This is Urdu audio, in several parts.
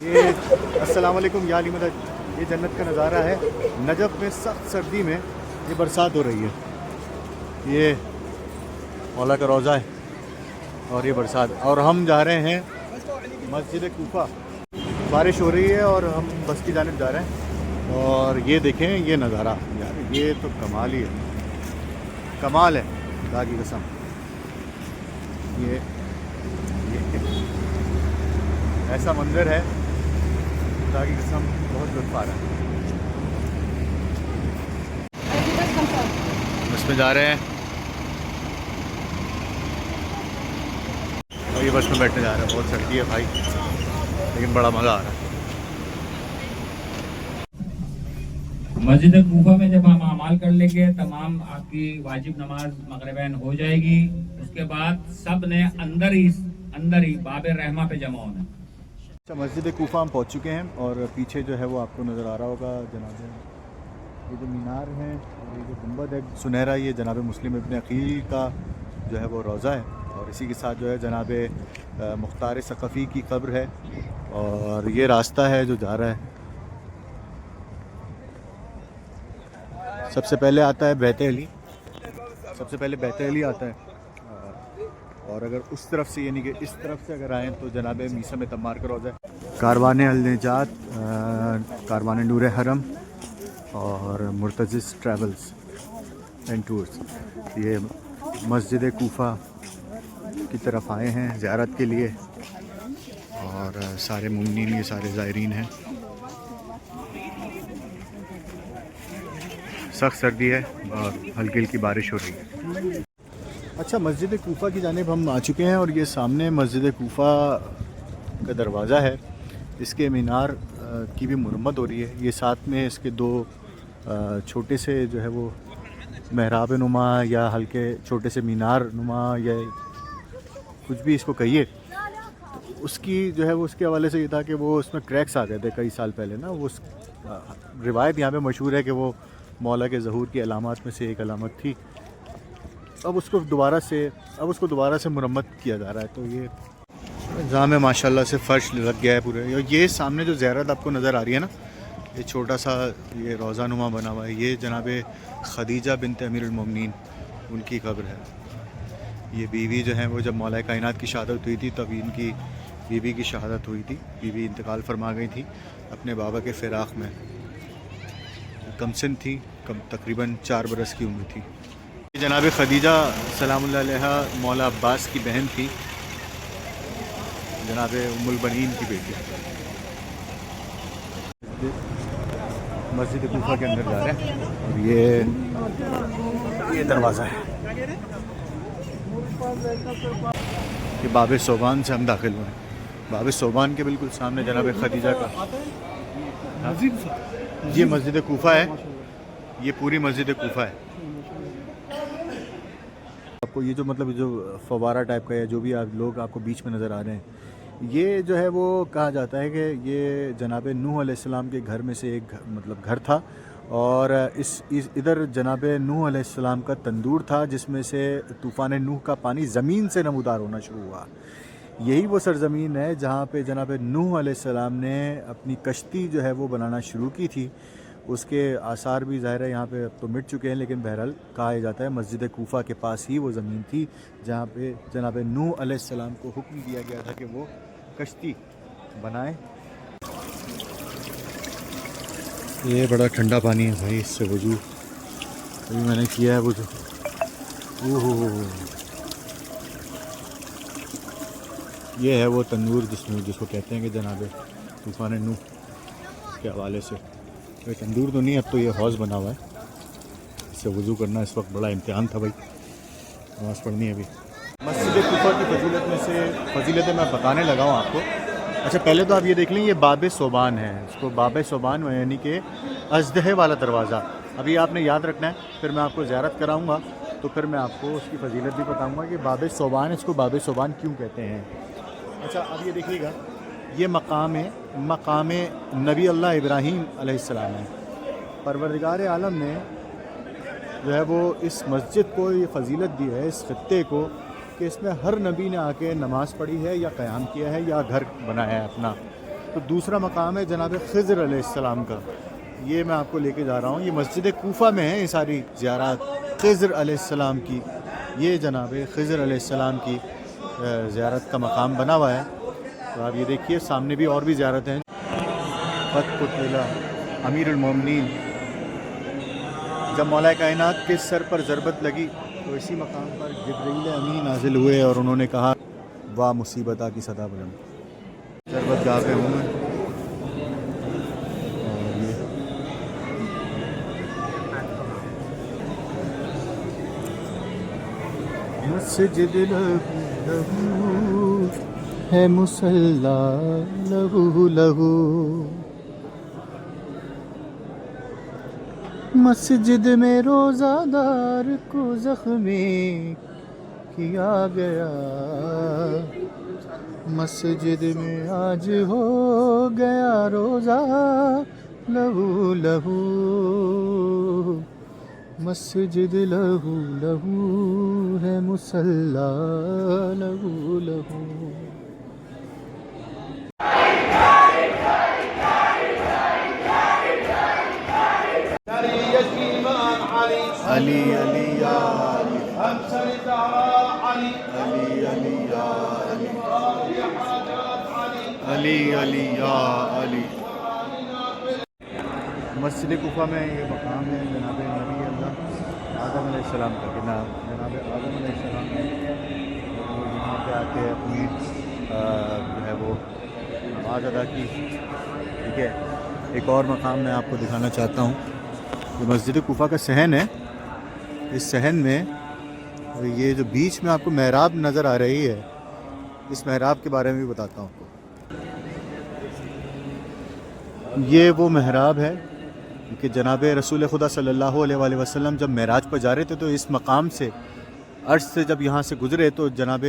یہ السلام علیکم یا علی مدد، یہ جنت کا نظارہ ہے۔ نجف میں سخت سردی میں یہ برسات ہو رہی ہے، یہ مولا کا روضہ ہے اور یہ برسات، اور ہم جا رہے ہیں مسجد کوفہ۔ بارش ہو رہی ہے اور ہم بس کی جانب جا رہے ہیں، اور یہ دیکھیں یہ نظارہ، یار یہ تو کمال ہی ہے، کمال ہے خدا کی قسم۔ یہ ایسا منظر ہے خدا کی قسم، بہت لطف آ رہا ہے۔ بس میں جا رہے ہیں اور یہ بس میں بیٹھنے جا رہے ہیں۔ بہت سردی ہے بھائی، لیکن بڑا مزہ آ رہا ہے۔ مسجد کوفہ میں جب ہم اعمال کر لیں گے، تمام آپ کی واجب نماز مغربین ہو جائے گی، اس کے بعد سب نے اندر ہی باب رحمہ پہ جمع ہونا۔ اچھا، مسجد کوفہ ہم پہنچ چکے ہیں، اور پیچھے جو ہے وہ آپ کو نظر آ رہا ہوگا جناب، یہ جو مینار ہیں اور یہ جو گنبد ہے سنہرا، یہ جناب مسلم ابن عقیل کا جو ہے وہ روضہ ہے، اور اسی کے ساتھ جو ہے جناب مختار ثقفی کی قبر ہے، اور یہ راستہ ہے جو جا رہا ہے۔ سب سے پہلے آتا ہے بیت علی، سب سے پہلے بیت علی آتا ہے، اور اگر اس طرف سے یعنی کہ اس طرف سے اگر آئیں تو جناب میثم تمار کا روضہ ہے۔ کاروان النجات، کاروان نور حرم اور مرتضی ٹریولز اینڈ ٹورز، یہ مسجد کوفہ کی طرف آئے ہیں زیارت کے لیے، اور سارے مومنین، یہ سارے زائرین ہیں۔ سخت سردی ہے اور ہلکی ہلکی بارش ہو رہی ہے۔ اچھا، مسجد کوفہ کی جانب ہم آ چکے ہیں، اور یہ سامنے مسجد کوفہ کا دروازہ ہے، اس کے مینار کی بھی مرمت ہو رہی ہے۔ یہ ساتھ میں اس کے دو چھوٹے سے جو ہے وہ محراب نما یا ہلکے چھوٹے سے مینار نما یا کچھ بھی اس کو کہیے، تو اس کی جو ہے وہ اس کے حوالے سے یہ تھا کہ وہ اس میں کریکس آ گئے تھے کئی سال پہلے نا، وہ روایت یہاں پہ مشہور ہے کہ وہ مولا کے ظہور کی علامات میں سے ایک علامت تھی۔ اب اس کو دوبارہ سے مرمت کیا جا رہا ہے، تو یہ نظام میں ماشاءاللہ سے فرش لگ گیا ہے پورے۔ یہ سامنے جو زیارت آپ کو نظر آ رہی ہے نا، یہ چھوٹا سا یہ روضہ نما بنا ہوا ہے، یہ جناب خدیجہ بنت امیر المومنین ان کی قبر ہے۔ یہ بیوی جو ہیں وہ جب مولا کائنات کی شہادت ہوئی تھی تب ان کی بیوی کی شہادت ہوئی تھی، بیوی انتقال فرما گئی تھی اپنے بابا کے فراق میں، کم سن تھی، تقریباً 4 برس کی عمر تھی۔ جناب خدیجہ سلام اللہ علیہ مولا عباس کی بہن تھی، جناب ام البنین کی بیٹی۔ مسجد کوفہ کے اندر جا رہے ہیں، اور یہ دروازہ ہے، یہ باب صوبان سے ہم داخل ہوئے ہیں۔ باب صوبان کے بالکل سامنے جناب خدیجہ کا یہ مسجد کوفہ ہے، یہ پوری مسجد کوفہ ہے۔ آپ کو یہ جو مطلب جو فوارہ ٹائپ کا ہے، جو بھی آپ لوگ آپ کو بیچ میں نظر آ رہے ہیں، یہ جو ہے وہ کہا جاتا ہے کہ یہ جناب نوح علیہ السلام کے گھر میں سے ایک مطلب گھر تھا، اور ادھر جناب نوح علیہ السلام کا تندور تھا، جس میں سے طوفان نوح کا پانی زمین سے نمودار ہونا شروع ہوا۔ یہی وہ سرزمین ہے جہاں پہ جناب نوح علیہ السلام نے اپنی کشتی جو ہے وہ بنانا شروع کی تھی۔ اس کے آثار بھی ظاہر ہے یہاں پہ اب تو مٹ چکے ہیں، لیکن بہرحال کہا جاتا ہے مسجد کوفہ کے پاس ہی وہ زمین تھی جہاں پہ جناب نوح علیہ السلام کو حکم دیا گیا تھا کہ وہ کشتی بنائیں۔ یہ بڑا ٹھنڈا پانی ہے بھائی، اس سے وضو ابھی میں نے کیا ہے وضو۔ یہ ہے وہ تندور جس کو کہتے ہیں کہ جناب طوفان نوح کے حوالے سے، یہ تندور تو نہیں، اب تو یہ حوض بنا ہوا ہے، اس سے وضو کرنا اس وقت بڑا امتحان تھا بھائی، نماز پڑھنی ہے ابھی۔ مسجد کوفہ کی فضیلت میں سے فضیلتیں میں بتانے لگا ہوں آپ کو۔ اچھا، پہلے تو آپ یہ دیکھ لیں، یہ باب صوبان ہے، اس کو باب صوبان یعنی کہ اژدہے والا دروازہ، ابھی آپ نے یاد رکھنا ہے، پھر میں آپ کو زیارت کراؤں گا تو پھر میں آپ کو اس کی فضیلت بھی بتاؤں گا کہ باب صوبان، اس کو باب صوبان کیوں کہتے ہیں۔ اچھا، اب یہ دیکھیے گا، یہ مقام نبی اللہ ابراہیم علیہ السلام ہے۔ پروردگار عالم نے جو ہے وہ اس مسجد کو یہ فضیلت دی ہے، اس خطے کو، کہ اس میں ہر نبی نے آ کے نماز پڑھی ہے یا قیام کیا ہے یا گھر بنایا ہے اپنا۔ تو دوسرا مقام ہے جناب خضر علیہ السلام کا، یہ میں آپ کو لے کے جا رہا ہوں. یہ مسجد کوفہ میں ہے یہ ساری زیارات خضر علیہ السلام کی. یہ جناب خضر علیہ السلام کی زیارت کا مقام بنا ہوا ہے. تو آپ یہ دیکھیے سامنے بھی اور بھی زیارت ہیں. فتح قتلہ امیر المومنین، جب مولا کائنات کے سر پر ضربت لگی تو اسی مقام پر جبرائیل امین نازل ہوئے اور انہوں نے کہا واہ مصیبتہ کی صدا بلند. ضربت گاہ پہ ہوں میں. مسجد لہو ہے مصلا لہو لہو، مسجد میں روزہ دار کو زخمی کیا گیا، مسجد میں آج ہو گیا روزہ لہو لہو، مسجد لہو لہو ہے مصلا لہو لہو. علی علی یا علی، علی علی یا علی، علی علی یا علی. مسجد کوفہ میں یہ مقام ہے جناب نبی اللہ آدم علیہ السلام کا. جناب آدم علیہ السلام یہاں پہ آ کے اپنی جو ہے وہ نماز ادا کی. ٹھیک ہے، ایک اور مقام میں آپ کو دکھانا چاہتا ہوں. یہ مسجد کوفہ کا صحن ہے. اس صحن میں یہ جو بیچ میں آپ کو محراب نظر آ رہی ہے، اس محراب کے بارے میں بھی بتاتا ہوں آپ کو. یہ وہ محراب ہے کہ جناب رسول خدا صلی اللہ علیہ وآلہ وسلم جب معراج پر جا رہے تھے تو اس مقام سے عرش سے جب یہاں سے گزرے تو جناب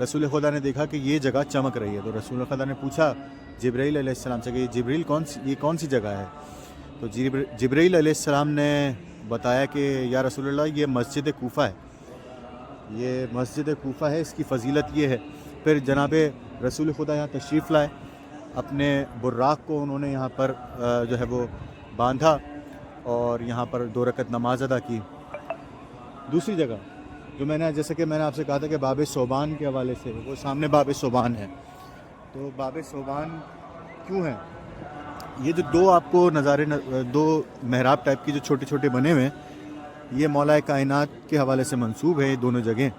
رسول خدا نے دیکھا کہ یہ جگہ چمک رہی ہے. تو رسول خدا نے پوچھا جبرائیل علیہ السلام سے کہ یہ جبرائیل کون سی جگہ ہے؟ تو جبرائیل علیہ السلام نے بتایا کہ یا رسول اللہ یہ مسجد کوفہ ہے، یہ مسجد کوفہ ہے، اس کی فضیلت یہ ہے. پھر جناب رسول خدا یہاں تشریف لائے، اپنے براق کو انہوں نے یہاں پر جو ہے وہ باندھا اور یہاں پر 2 رکعت نماز ادا کی. دوسری جگہ جو جیسا کہ میں نے آپ سے کہا تھا کہ باب صوبان کے حوالے سے، وہ سامنے باب صوبان ہے. تو باب صوبان کیوں ہے؟ یہ جو 2 آپ کو نظارے 2 محراب ٹائپ کی جو چھوٹے چھوٹے بنے ہوئے ہیں، یہ مولا کائنات کے حوالے سے منسوب ہے. یہ دونوں جگہیں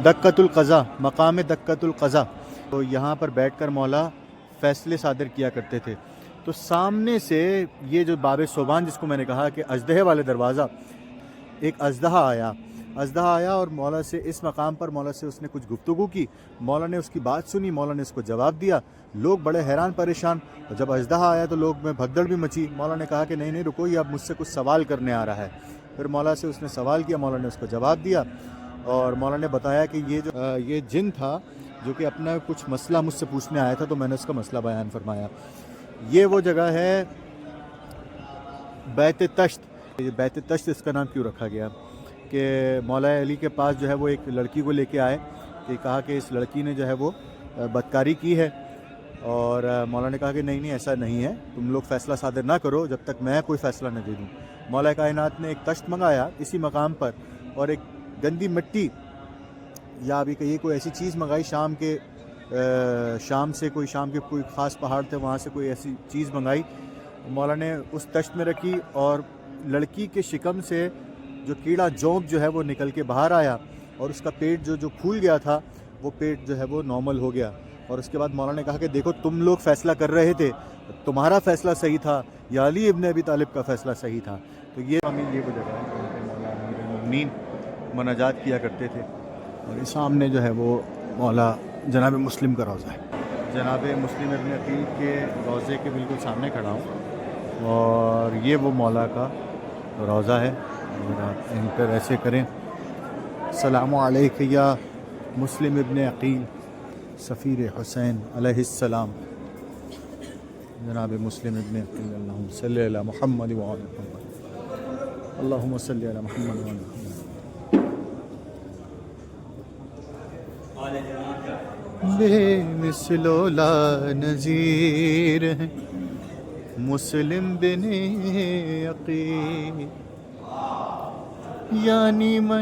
دقۃ القضا، مقام دقۃ القضا. تو یہاں پر بیٹھ کر مولا فیصلے صادر کیا کرتے تھے. تو سامنے سے یہ جو باب صوبان جس کو میں نے کہا کہ اژدہے والے دروازہ، ایک اژدہا آیا اور مولا سے اس مقام پر مولا سے اس نے کچھ گفتگو کی. مولا نے اس کی بات سنی، مولا نے اس کو جواب دیا. لوگ بڑے حیران پریشان. اور جب اژدہا آیا تو لوگ میں بھگدڑ بھی مچی. مولا نے کہا کہ نہیں رکو، یہ اب مجھ سے کچھ سوال کرنے آ رہا ہے. پھر مولا سے اس نے سوال کیا، مولا نے اس کو جواب دیا اور مولا نے بتایا کہ یہ جن تھا جو کہ اپنا کچھ مسئلہ مجھ سے پوچھنے آیا تھا، تو میں نے اس کا مسئلہ بیان فرمایا. یہ وہ جگہ ہے بیت تشت. یہ بیت تشت اس کا نام کیوں رکھا گیا کہ مولا علی کے پاس جو ہے وہ ایک لڑکی کو لے کے آئے کہ کہا کہ اس لڑکی نے جو ہے وہ بدکاری کی ہے. اور مولا نے کہا کہ نہیں ایسا نہیں ہے، تم لوگ فیصلہ صادر نہ کرو جب تک میں کوئی فیصلہ نہ دے دوں. مولا کائنات نے ایک تشت منگایا اسی مقام پر، اور ایک گندی مٹی یا ابھی کہیے کوئی ایسی چیز منگائی. شام سے کوئی خاص پہاڑ تھے، وہاں سے کوئی ایسی چیز منگائی. مولا نے اس تشت میں رکھی اور لڑکی کے شکم سے جو کیڑا جونک جو ہے وہ نکل کے باہر آیا اور اس کا پیٹ جو پھول گیا تھا وہ پیٹ جو ہے وہ نارمل ہو گیا. اور اس کے بعد مولا نے کہا کہ دیکھو تم لوگ فیصلہ کر رہے تھے، تمہارا فیصلہ صحیح تھا یا علی ابن ابی طالب کا فیصلہ صحیح تھا. تو یہ وہ جگہ ہے جہاں پہ مولا امیر المومنین مناجات کیا کرتے تھے. اور اس سامنے جو ہے وہ مولا جناب مسلم کا روضہ ہے. جناب مسلم ابن عقیل کے روضے کے بالکل سامنے کھڑا ہوں اور یہ وہ مولا کا روضہ ہے. اگر آپ انٹر ایسے کریں، السلام علیکہ یا مسلم ابن عقیل سفیر حسین علیہ السلام. جناب مسلم ابن عقیل اللہم صلی علی محمد وعلی محمد، اللہم صلی علی محمد وعلی محمد. بے مثل و لا نظیر ہیں مسلم بن عقیل، یعنی مہ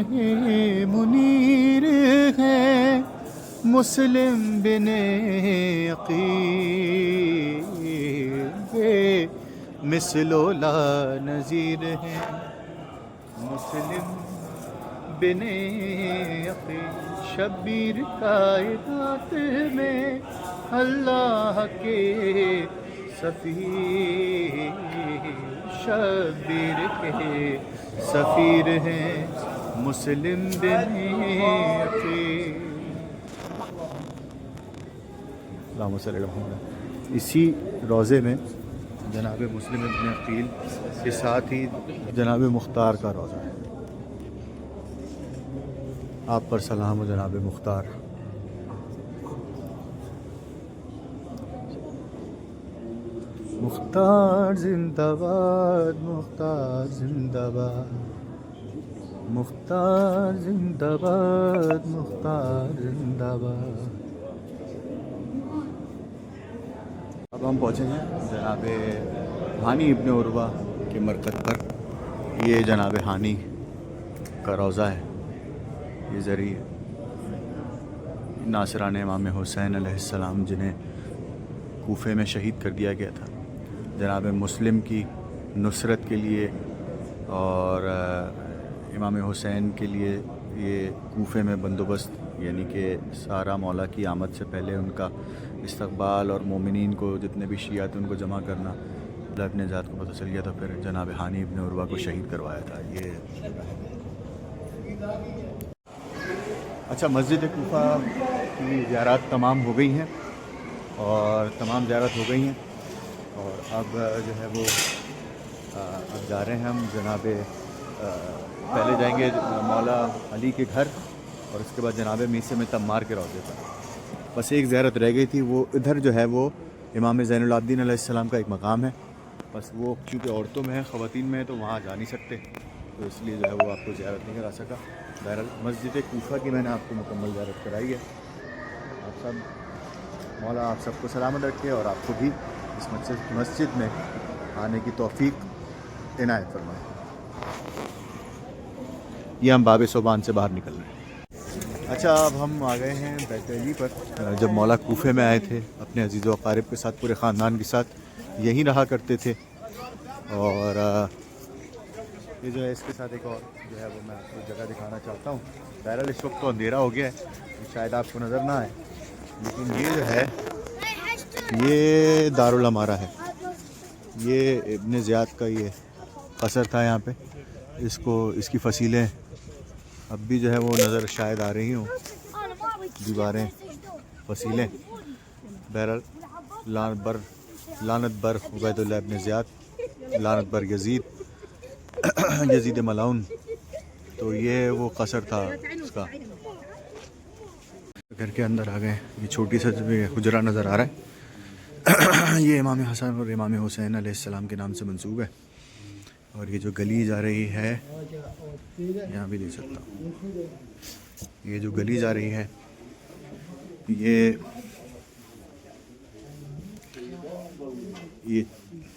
منیر ہے مسلم بن عقیل، بے مثل و لا نظیر ہے مسلم بن عقیل، شبیر کائنات میں اللہ کے سفیر، شبیر کے سفیر ہیں مسلم بن عقیل۔ اللہم صلی اللہ علیہ وسلم۔ اسی روضے میں جناب مسلم بن عقیل کے ساتھ ہی جناب مختار کا روضہ ہے۔ آپ پر سلام و جناب مختار۔ مختار زندہ باد، مختار زندہ باد، مختار زندہ باد، مختار زندہ باد۔ اب ہم پہنچے ہیں جناب ہانی ابن عروہ کے مرکز پر۔ یہ جناب ہانی کا روضہ ہے، یہ ذریعہ ناصران امام حسین علیہ السلام جنہیں کوفے میں شہید کر دیا گیا تھا، جناب مسلم کی نصرت کے لیے اور امام حسین کے لیے یہ کوفے میں بندوبست، یعنی کہ سارا مولا کی آمد سے پہلے ان کا استقبال اور مومنین کو جتنے بھی شیعہ تھے ان کو جمع کرنا، ابن زیاد کو پتہ چل گیا تھا، پھر جناب ہانی ابن عروہ کو شہید کروایا تھا۔ یہ اچھا، مسجد کوفہ کی زیارات تمام ہو گئی ہیں اور تمام زیارت ہو گئی ہیں، اور اب جو ہے وہ اب جا رہے ہیں ہم جناب پہلے جائیں گے مولا علی کے گھر اور اس کے بعد جناب میثم تمار کے روضے پر۔ بس ایک زیارت رہ گئی تھی، وہ ادھر جو ہے وہ امام زین العابدین علیہ السلام کا ایک مقام ہے، بس وہ چونکہ عورتوں میں ہے، خواتین میں ہے، تو وہاں جا نہیں سکتے، تو اس لیے جو ہے وہ آپ کو زیارت نہیں کرا سکا۔ بہرحال مسجد کوفہ کی میں نے آپ کو مکمل زیارت کرائی ہے۔ آپ سب مولا آپ سب کو سلامت رکھے اور آپ کو بھی اس مسجد میں آنے کی توفیق عنایت فرمائے۔ یہ ہم باب صوبان سے باہر نکل رہے ہیں۔ اچھا، اب ہم آ گئے ہیں بیت علی پر۔ جب مولا کوفے میں آئے تھے اپنے عزیز و اقارب کے ساتھ، پورے خاندان کے ساتھ یہیں رہا کرتے تھے، اور یہ جو ہے اس کے ساتھ ایک اور جو ہے وہ میں آپ کو جگہ دکھانا چاہتا ہوں۔ بہرحال اس وقت تو اندھیرا ہو گیا ہے، شاید آپ کو نظر نہ آئے، لیکن یہ جو ہے یہ دارالامارہ ہے۔ یہ ابن زیاد کا یہ قصر تھا یہاں پہ، اس کی فصیلیں اب بھی جو ہے وہ نظر شاید آ رہی ہوں، دیواریں، فصیلیں۔ بہرحال لعنت بر عبید اللہ ابن زیاد، لعنت بر یزید ملعون۔ تو یہ وہ قصر تھا اس کا۔ گھر کے اندر آ گئے، یہ چھوٹی سا حجرہ نظر آ رہا ہے، یہ امام حسن اور امام حسین علیہ السلام کے نام سے منسوب ہے۔ اور یہ جو گلی جا رہی ہے، یہاں بھی دیکھ سکتا ہوں، یہ جو گلی جا رہی ہے یہ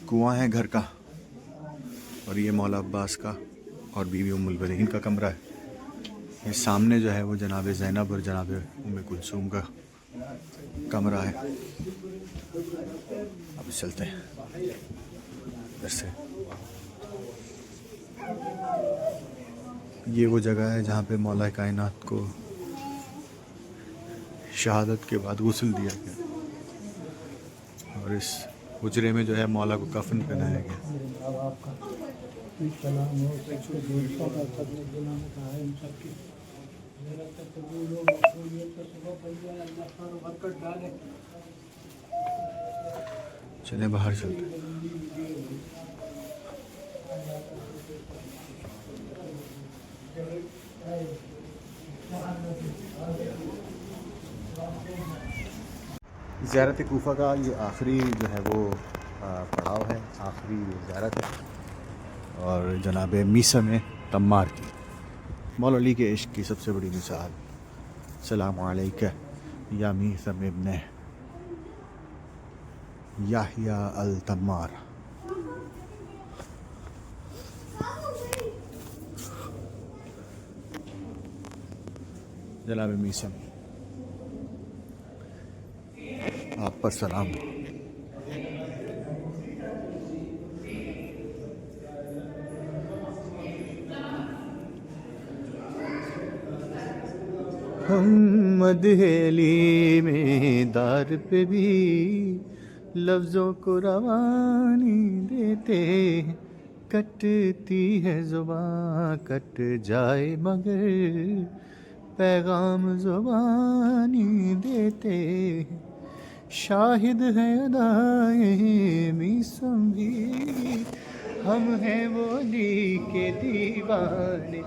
کنواں ہے گھر کا، اور یہ مولا عباس کا اور بیوی ام البنین کا کمرہ ہے۔ یہ سامنے جو ہے وہ جناب زینب اور جناب ام کلثوم کا کمرہ ہے۔ اب چلتے ہیں ادھر سے۔ یہ وہ جگہ ہے جہاں پہ مولا کائنات کو شہادت کے بعد غسل دیا گیا، اور اس حجرے میں جو ہے مولا کو کفن پہنایا گیا۔ چلیں باہر چلتے ہیں۔ زیارت کوفہ کا یہ آخری جو ہے وہ پڑاؤ ہے، آخری زیارت ہے، اور جناب میثم تمار کی، مولا علی کے عشق کی سب سے بڑی مثال۔ السلام علیکہ یا میثم ابن یحییٰ التمار. جناب میثم، آپ پر سلام. ہم مدحلی میں دار پہ بھی لفظوں کو روانی دیتے، کٹتی ہے زباں کٹ جائے مگر پیغام زبانی دیتے. شاہد ہے ادائیں میثم بھی، ہم ہیں وہ علی کے دیوانے،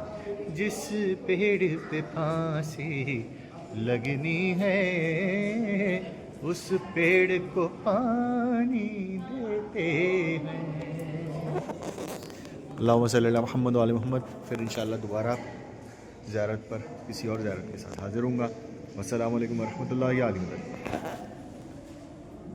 جس پیڑ پہ پھانسی لگنی ہے اس پیڑ کو پانی دیتے ہیں. اللہم صلی اللہ محمد وعلی محمد. پھر انشاءاللہ دوبارہ زیارت پر کسی اور زیارت کے ساتھ حاضر ہوں گا. والسلام علیکم ورحمۃ اللہ.